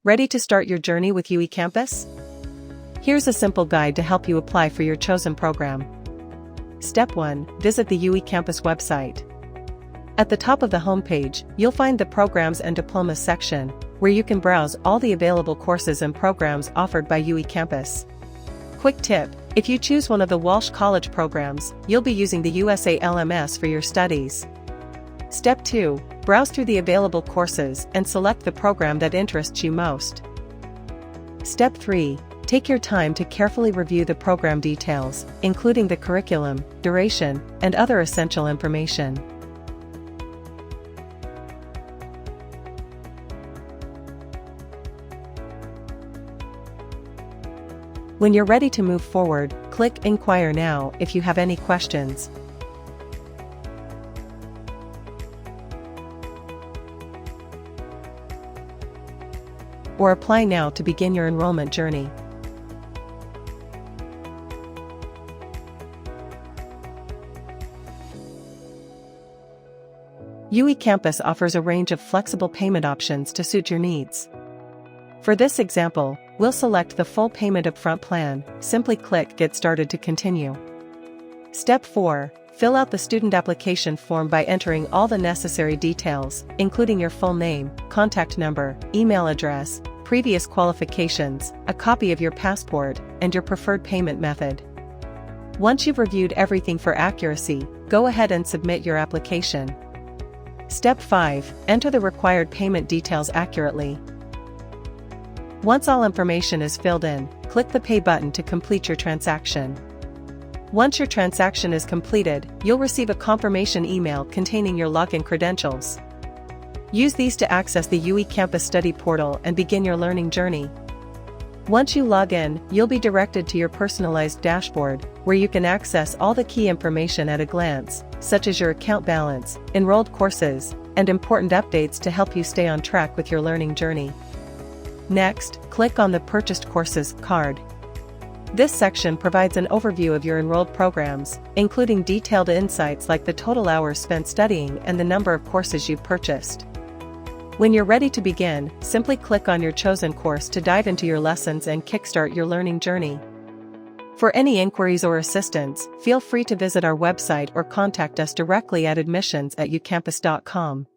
Ready to start your journey with UeCampus? Here's a simple guide to help you apply for your chosen program. Step 1. Visit the UeCampus website. At the top of the homepage, you'll find the Programs and Diplomas section, where you can browse all the available courses and programs offered by UeCampus. Quick tip: if you choose one of the Walsh College programs, you'll be using the USA LMS for your studies. Step 2. Browse through the available courses and select the program that interests you most. Step 3. Take your time to carefully review the program details, including the curriculum, duration, and other essential information. When you're ready to move forward, click Inquire Now if you have any questions. Or apply now to begin your enrollment journey. UeCampus offers a range of flexible payment options to suit your needs. For this example, we'll select the full payment upfront plan. Simply click Get Started to continue. Step 4. Fill out the student application form by entering all the necessary details, including your full name, contact number, email address, previous qualifications, a copy of your passport, and your preferred payment method. Once you've reviewed everything for accuracy, go ahead and submit your application. Step 5. Enter the required payment details accurately. Once all information is filled in, click the Pay button to complete your transaction. Once your transaction is completed, you'll receive a confirmation email containing your login credentials. Use these to access the UeCampus study portal and begin your learning journey. Once you log in, you'll be directed to your personalized dashboard, where you can access all the key information at a glance, such as your account balance, enrolled courses, and important updates to help you stay on track with your learning journey. Next, click on the Purchased Courses card. This section provides an overview of your enrolled programs, including detailed insights like the total hours spent studying and the number of courses you've purchased. When you're ready to begin, simply click on your chosen course to dive into your lessons and kickstart your learning journey. For any inquiries or assistance, feel free to visit our website or contact us directly at admissions@uecampus.com.